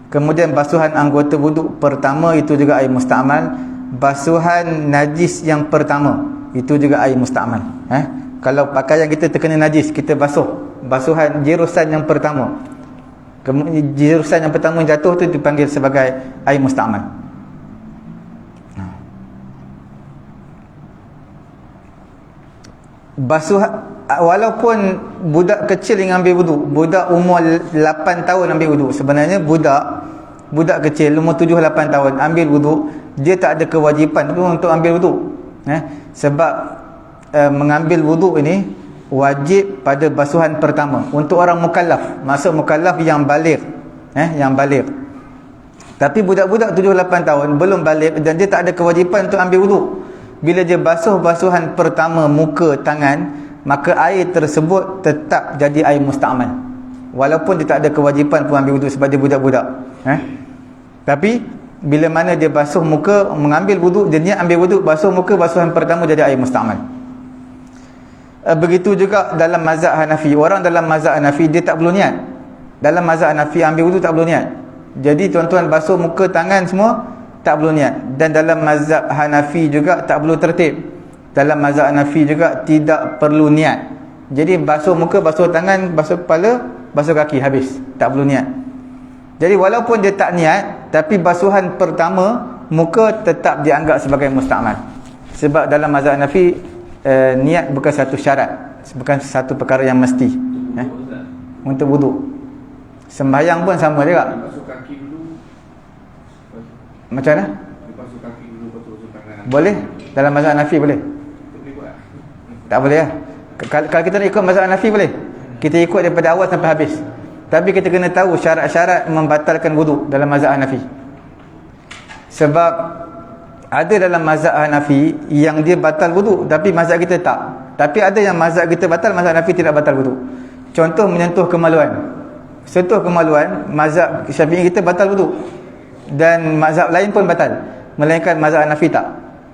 Kemudian basuhan anggota wuduk pertama itu juga air musta'mal. Basuhan najis yang pertama itu juga air musta'mal. Kalau pakaian kita terkena najis, kita basuhan jirusan yang pertama, jirusan yang pertama yang jatuh tu dipanggil sebagai air musta'mal. Walaupun budak kecil yang ambil wuduk, budak umur 8 tahun ambil wuduk, sebenarnya budak kecil umur 7-8 tahun ambil wuduk, dia tak ada kewajipan untuk ambil wuduk. Sebab mengambil wuduk ini wajib pada basuhan pertama untuk orang mukallaf. Maksud mukallaf yang baligh, yang baligh. Tapi budak-budak 7-8 tahun belum baligh dan dia tak ada kewajipan untuk ambil wuduk. Bila dia basuhan pertama muka, tangan, maka air tersebut tetap jadi air musta'mal, walaupun dia tak ada kewajipan pun ambil wuduk sebab dia budak-budak. Tapi bila mana dia basuh muka, mengambil wuduk, dia niat ambil wuduk, basuh muka, basuhan pertama jadi air musta'mal. Begitu juga dalam mazhab Hanafi. Orang dalam mazhab Hanafi dia tak perlu niat. Dalam mazhab Hanafi ambil wuduk tak perlu niat. Jadi tuan-tuan basuh muka, tangan semua tak perlu niat. Dan dalam mazhab Hanafi juga tak perlu tertib. Dalam mazhab Hanafi juga tidak perlu niat. Jadi basuh muka, basuh tangan, basuh kepala, basuh kaki, habis. Tak perlu niat. Jadi walaupun dia tak niat, tapi basuhan pertama muka tetap dianggap sebagai musta'mal. Sebab dalam mazhab Hanafi niat bukan satu syarat, bukan satu perkara yang mesti. Untuk wuduk. Sembahyang pun sama juga. Basuh kaki dulu. Macam mana? Basuh kaki dulu, basuh tangan. Boleh? Dalam mazhab Hanafi boleh? Boleh buat. Tak boleh lah. Kalau kita nak ikut mazhab Hanafi boleh. Kita ikut daripada awal sampai habis. Tapi kita kena tahu syarat-syarat membatalkan wuduk dalam mazhab Hanafi. Sebab ada dalam mazhab Hanafi yang dia batal wuduk, tapi mazhab kita tak. Tapi ada yang mazhab kita batal, mazhab Hanafi tidak batal wuduk. Contoh menyentuh kemaluan. Sentuh kemaluan, mazhab Syafi'i kita batal wuduk. Dan mazhab lain pun batal. Melainkan mazhab Hanafi tak.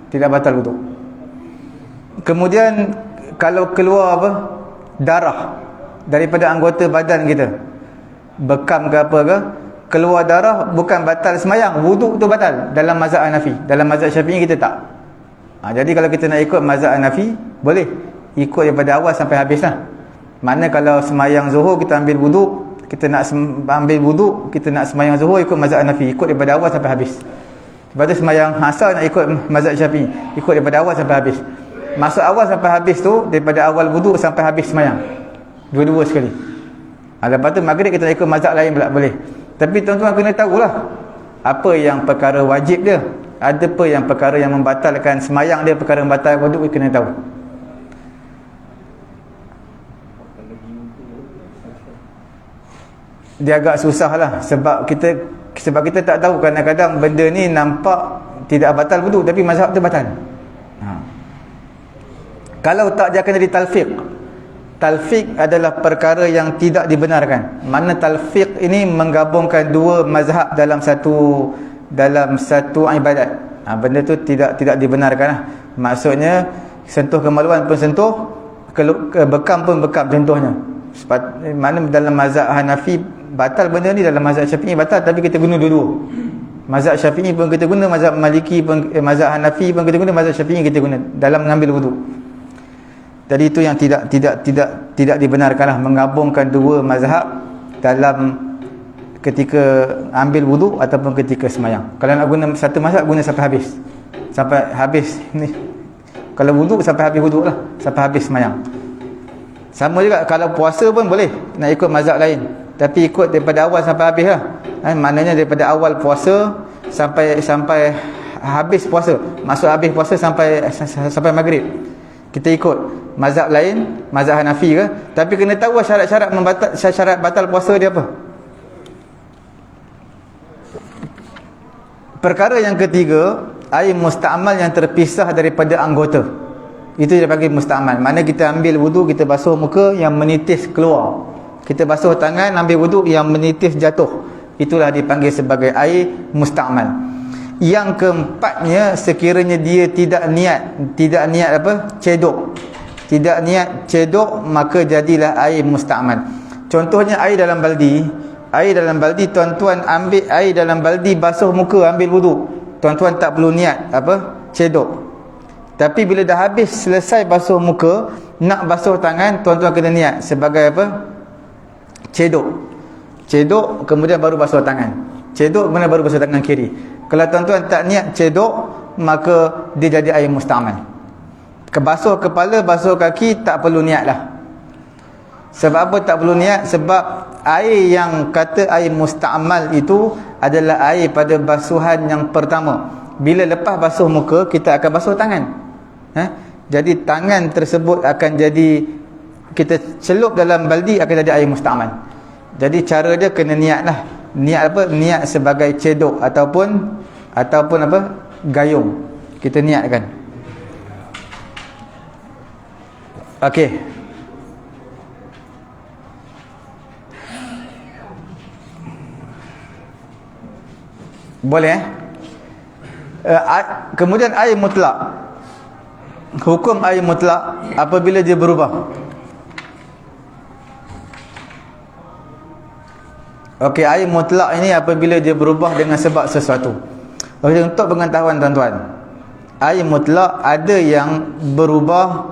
Tidak batal wuduk. Kemudian kalau keluar darah daripada anggota badan kita, bekam ke apa ke, keluar darah, bukan batal semayang, wuduk tu batal dalam mazhab Hanafi. Dalam mazhab Syafi'i kita tak. Jadi kalau kita nak ikut mazhab Hanafi, boleh ikut daripada awal sampai habis lah. Mana kalau semayang zuhur kita ambil wuduk, kita nak ambil wuduk, kita nak semayang zuhur ikut mazhab Hanafi, ikut daripada awal sampai habis. Lepas tu semayang asar nak ikut mazhab Syafi'i, ikut daripada awal sampai habis. Masuk awal sampai habis tu, daripada awal wuduk sampai habis semayang, dua-dua sekali. Lepas tu maghrib kita nak ikut mazhab lain pula boleh. Tapi tuan-tuan kena tahulah apa yang perkara wajib dia, ada apa yang perkara yang membatalkan semayang dia, perkara membatalkan wuduk, kena tahu. Dia agak susah lah sebab kita tak tahu. Kadang-kadang benda ni nampak tidak batal wuduk tapi mazhab tu batal. Kalau tak, dia akan jadi talfiq. Talfiq adalah perkara yang tidak dibenarkan. Mana talfiq ini menggabungkan dua mazhab dalam satu ibadat. Benda tu tidak dibenarkan lah. Maksudnya sentuh kemaluan pun sentuh, bekam pun bekam contohnya. Mana dalam mazhab Hanafi batal benda ni, dalam mazhab Syafi'i batal, tapi kita guna dua-dua. Mazhab Syafi'i pun kita guna, mazhab Maliki pun, mazhab Hanafi pun kita guna, mazhab Syafi'i kita guna dalam mengambil wuduk. Jadi itu yang tidak dibenarkanlah, menggabungkan dua mazhab dalam ketika ambil wuduk ataupun ketika semayang. Kalau nak guna satu mazhab, guna sampai habis. Sampai habis ni. Kalau wuduk sampai habis wuduk lah, sampai habis semayang. Sama juga kalau puasa pun boleh nak ikut mazhab lain, tapi ikut daripada awal sampai habis lah. Maknanya daripada awal puasa sampai habis puasa. Maksud habis puasa sampai maghrib. Kita ikut mazhab lain, mazhab Hanafi ke, tapi kena tahu syarat batal puasa dia apa. Perkara yang ketiga, air musta'mal yang terpisah daripada anggota. Itu dia panggil musta'mal. Mana kita ambil wuduk, kita basuh muka, yang menitis keluar. Kita basuh tangan, ambil wuduk, yang menitis jatuh. Itulah dipanggil sebagai air musta'mal. Yang keempatnya, sekiranya dia tidak niat apa? Cedok. Tidak niat cedok, maka jadilah air musta'mal. Contohnya air dalam baldi. Air dalam baldi, tuan-tuan ambil air dalam baldi, basuh muka, ambil wuduk. Tuan-tuan tak perlu niat apa? Cedok. Tapi bila dah habis selesai basuh muka, nak basuh tangan, tuan-tuan kena niat sebagai apa? Cedok. Cedok, kemudian baru basuh tangan. Cedok, kemudian baru basuh tangan kiri. Kalau tuan-tuan tak niat cedok, maka dia jadi air musta'mal. Basuh kepala, basuh kaki, tak perlu niat lah. Sebab apa tak perlu niat? Sebab air yang kata air musta'mal itu adalah air pada basuhan yang pertama. Bila lepas basuh muka, kita akan basuh tangan. Jadi tangan tersebut akan jadi, kita celup dalam baldi, akan jadi air musta'mal. Jadi cara dia kena niat lah. Niat apa? Niat sebagai cedok ataupun apa? Gayung. Kita niatkan. Okey. Boleh kemudian air mutlak. Hukum air mutlak apabila dia berubah. Okey, air mutlak ini apabila dia berubah dengan sebab sesuatu. Okey, untuk pengetahuan tuan-tuan, air mutlak ada yang berubah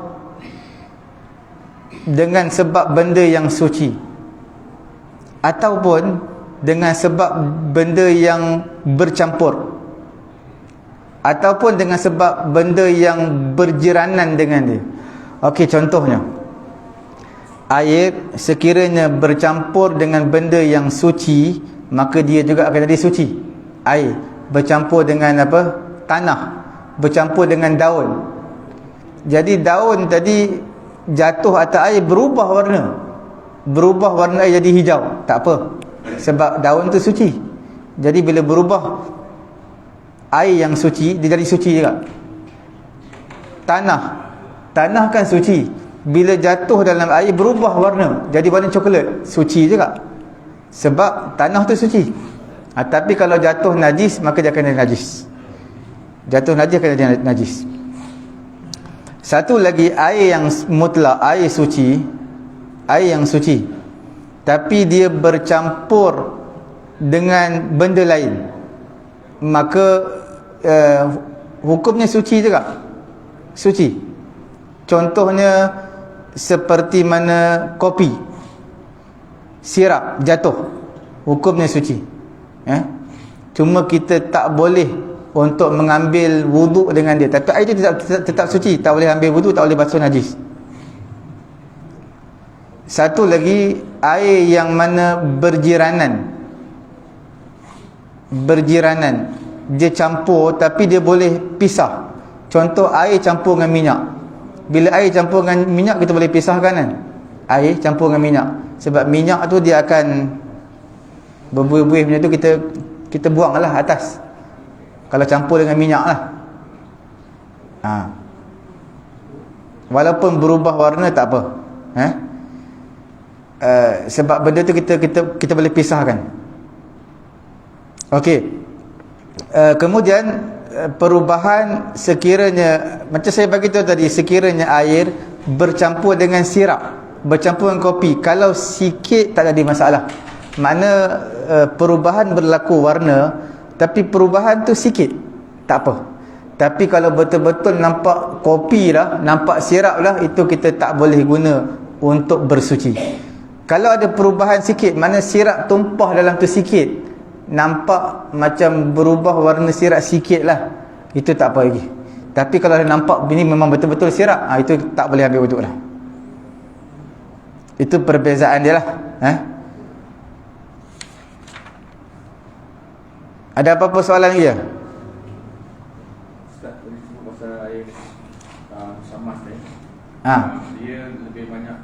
dengan sebab benda yang suci, ataupun dengan sebab benda yang bercampur, ataupun dengan sebab benda yang berjiranan dengan dia. Okey, contohnya air sekiranya bercampur dengan benda yang suci, maka dia juga akan jadi suci. Air bercampur dengan apa? Tanah, bercampur dengan daun. Jadi daun tadi jatuh atas air, berubah warna air jadi hijau, tak apa, sebab daun tu suci. Jadi bila berubah air yang suci, dia jadi suci juga. Tanah kan suci. Bila jatuh dalam air, berubah warna, jadi warna coklat, suci juga, sebab tanah tu suci. Tapi kalau jatuh najis, maka dia akan jadi najis. Jatuh najis akan jadi najis. Satu lagi, air yang mutlak, air yang suci, tapi dia bercampur dengan benda lain, maka hukumnya suci juga. Suci. Contohnya seperti mana kopi, sirap jatuh, hukumnya suci. Cuma kita tak boleh untuk mengambil wuduk dengan dia. Tapi air itu tetap suci, tak boleh ambil wuduk, tak boleh basuh najis. Satu lagi, air yang mana berjiranan, dia campur tapi dia boleh pisah. Contoh, air campur dengan minyak. Bila air campur dengan minyak, kita boleh pisahkan kan? Air campur dengan minyak, sebab minyak tu dia akan berbuih-buih macam tu, kita buang lah atas kalau campur dengan minyak lah. Walaupun berubah warna tak apa, sebab benda tu kita boleh pisahkan. Okey. Kemudian perubahan sekiranya, macam saya bagi tahu tadi, sekiranya air bercampur dengan sirap, bercampur dengan kopi, kalau sikit tak ada masalah. Makna perubahan berlaku warna, tapi perubahan tu sikit, tak apa. Tapi kalau betul-betul nampak kopi lah, nampak sirap lah, itu kita tak boleh guna untuk bersuci. Kalau ada perubahan sikit, mana sirap tumpah dalam tu sikit, nampak macam berubah warna sirap sikit lah, itu tak apa lagi. Tapi kalau nampak ini memang betul-betul sirap, itu tak boleh ambil wuduk lah. Itu perbezaan dia lah. Ada apa-apa soalan lagi ya? Ustaz tadi sebut pasal air musammas ni. Dia lebih banyak,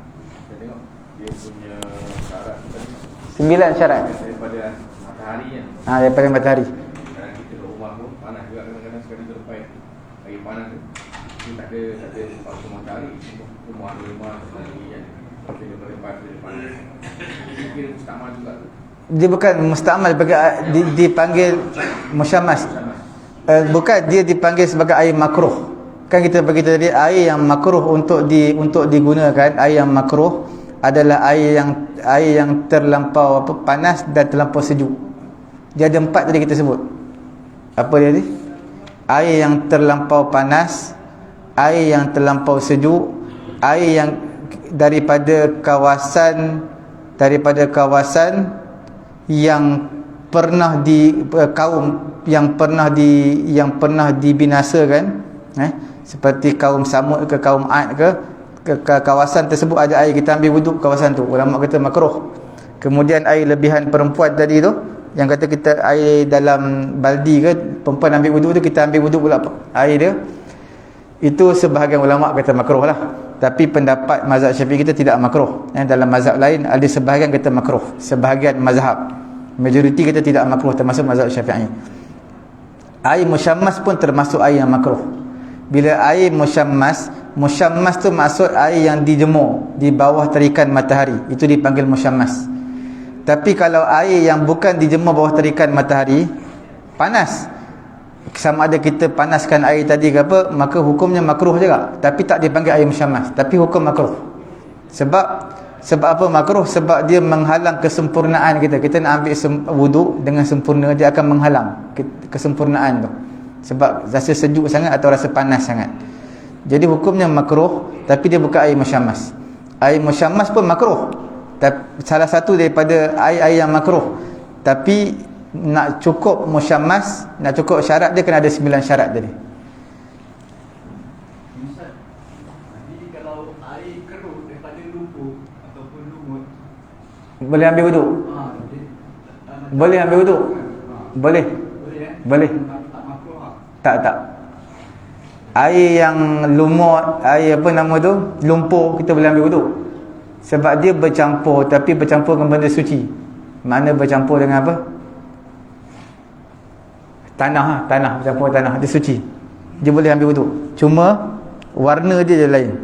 saya tengok dia punya syarat tadi 9 syarat. daripada matahari kan. Daripada matahari. Kadang kita kat rumah pun panas juga, kadang-kadang sekali terlepas air panas tu. Dia tak ada faktor matahari. Rumah sendiri kan. Tapi dia terlepas dia panas. Dia kira mustamal juga tu. Dia bukan mustamal, dipanggil musyammas. Bukan, dia dipanggil sebagai air makruh. Kan kita bagi tadi air yang makruh untuk digunakan. Air yang makruh adalah air yang terlampau panas dan terlampau sejuk. Dia ada 4 tadi kita sebut. Apa dia tadi? Air yang terlampau panas, air yang terlampau sejuk, air yang daripada kawasan yang pernah kaum yang pernah dibinasakan, seperti kaum Samud ke kaum Ad ke kawasan tersebut ada air, kita ambil wuduk kawasan tu, ulama kata makruh. Kemudian air lebihan perempuan tadi tu, yang kata kita air dalam baldi ke, perempuan ambil wuduk tu, kita ambil wuduk pula air dia, itu sebahagian ulama kata makruh lah. Tapi pendapat mazhab Syafi'i kita tidak makruh. Dalam mazhab lain ada sebahagian kata makruh, sebahagian mazhab, majoriti kita tidak makruh, termasuk mazhab Syafi'i. Air musyammas pun termasuk air yang makruh. Bila air musyammas tu maksud air yang dijemur di bawah terikan matahari, itu dipanggil musyammas. Tapi kalau air yang bukan dijemur bawah terikan matahari, panas, sama ada kita panaskan air tadi ke apa, maka hukumnya makruh juga, tapi tak dipanggil air musyammas, tapi hukum makruh. Sebab apa makruh? Sebab dia menghalang kesempurnaan kita. Kita nak ambil wuduk dengan sempurna, dia akan menghalang kesempurnaan tu, sebab rasa sejuk sangat atau rasa panas sangat. Jadi hukumnya makruh, tapi dia bukan air musyammas. Air musyammas pun makruh, salah satu daripada air-air yang makruh. Tapi nak cukup musyammas, nak cukup syarat dia kena ada 9 syarat tadi. Ustaz, jadi kalau air keruh daripada lumpur ataupun lumut, boleh ambil wuduk? Boleh ambil wuduk? Boleh. Boleh. Tak makruh lah. Tak. Air yang lumut, air apa nama tu, lumpur, kita boleh ambil wuduk. Sebab dia bercampur, tapi bercampur dengan benda suci. Mana bercampur dengan apa? Tanah bercampur tanah, dia suci, dia boleh ambil wuduk. Cuma warna dia lain,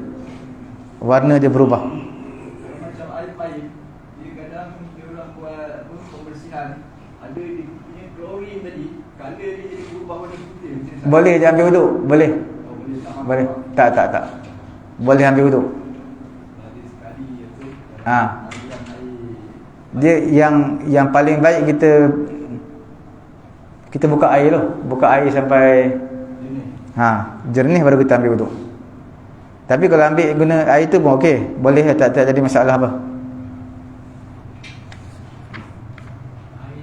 warna dia berubah. Macam air paip, dia kadang dia orang buat pembersihan, ada dia punya klorin tadi, color dia jadi berubah warna putih. Boleh dia ambil wuduk? Boleh. Boleh. Tak. Boleh ambil wuduk. Dia yang paling baik kita buka air tu, buka air sampai jernih baru kita ambil wuduk. Tapi kalau ambil guna air tu pun okey, boleh, tak jadi masalah apa. Air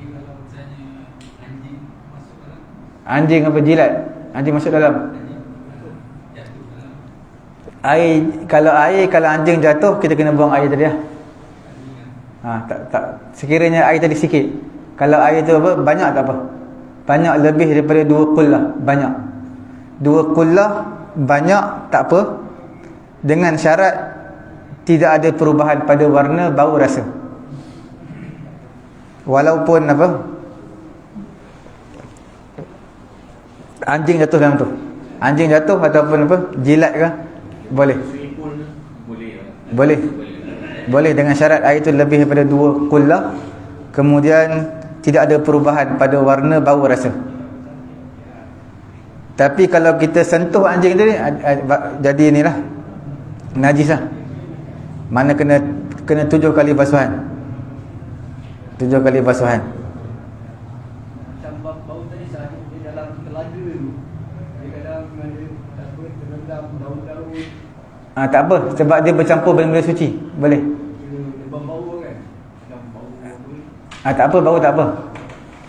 kalau misalnya anjing masuk dalam, Anjing apa jilat? Anjing masuk dalam. jatuh dalam. Kalau anjing jatuh, kita kena buang air tadi lah. Tak. Sekiranya air tadi sikit. Kalau air tu apa, banyak tak apa. Banyak lebih daripada 2 kullah, banyak. 2 kullah banyak tak apa, dengan syarat tidak ada perubahan pada warna, bau, rasa. Walaupun apa, anjing jatuh dalam tu, anjing jatuh ataupun apa, jilat ke, boleh. Boleh dengan syarat air itu lebih daripada 2 kullah, kemudian tidak ada perubahan pada warna, bau, rasa. Tapi kalau kita sentuh anjing tadi, jadi inilah najis lah. Mana kena 7 kali basuhan. 7 kali basuhan. Macam bau tadi sahaja dia dalam telaga tu, dia kadang ada terendam daun-daun. Tak apa, sebab dia bercampur benda-benda suci, boleh. Dia bau kan. Tak apa, bau tak apa.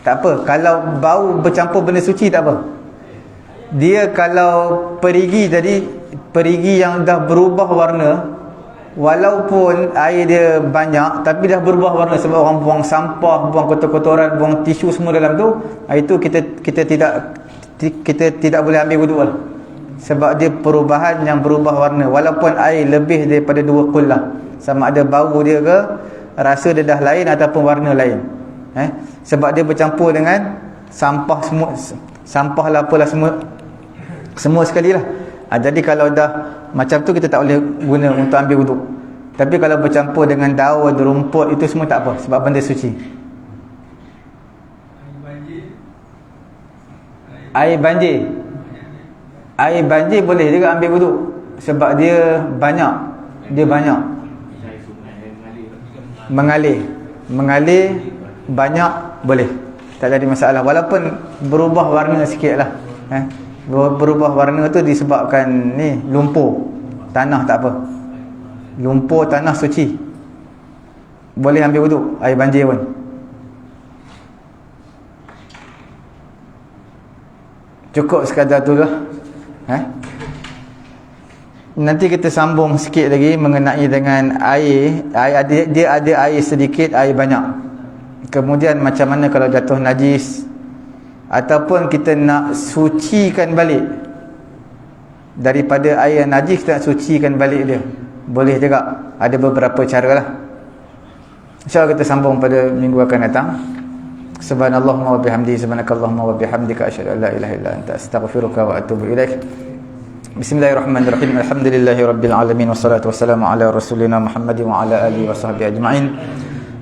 Tak apa. Kalau bau bercampur benda suci tak apa. Dia kalau perigi tadi, perigi yang dah berubah warna, walaupun air dia banyak tapi dah berubah warna sebab orang buang sampah, buang kotor-kotoran, buang tisu semua dalam tu, itu kita tidak boleh ambil wuduk lah. Sebab dia perubahan yang berubah warna, walaupun air lebih daripada 2 kul lah, sama ada bau dia ke, rasa dia dah lain ataupun warna lain. Sebab dia bercampur dengan sampah semua, sampah lah apalah semua sekali lah. Jadi kalau dah macam tu kita tak boleh guna untuk ambil wuduk. Tapi kalau bercampur dengan daun, rumput, itu semua tak apa, sebab benda suci. Air banjir boleh juga ambil wuduk, sebab dia banyak mengalir banyak, boleh, tak ada masalah, walaupun berubah warna sikit lah. Berubah warna tu disebabkan ni lumpur tanah, tak apa, lumpur tanah suci, boleh ambil wuduk air banjir pun. Cukup sekadar tu lah. Nanti kita sambung sikit lagi mengenai dengan air dia ada air sedikit, air banyak. Kemudian macam mana kalau jatuh najis, ataupun kita nak sucikan balik daripada air yang najis, kita nak sucikan balik dia, boleh juga. Ada beberapa cara lah. InsyaAllah kita sambung pada minggu akan datang. Subhanallahumma wa bihamdihi, subhanakallahumma wa bihamdika, asyhadu an la ilaha illa anta, astaghfiruka wa atubu ilaik. Bismillahirrahmanirrahim. Alhamdulillahirabbil alamin, wassalatu wassalamu ala rasulina Muhammadin wa ala alihi wa sahbihi ajma'in.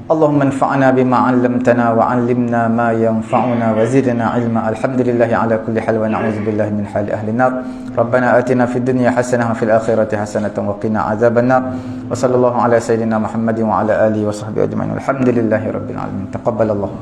Allahumma anfa'na bima 'allamtana wa 'allimna ma yanfa'una wa zidna 'ilma. Alhamdulillahi ala kulli hal wa na'udzubillahi min hali ahli nar. Rabbana atina fid dunya hasanah wa fil akhirati hasanah wa qina adzabannar. Wa sallallahu ala sayyidina Muhammadin wa ala alihi wa sahbihi ajma'in. Alhamdulillahirabbil alamin. Taqabbalallahu.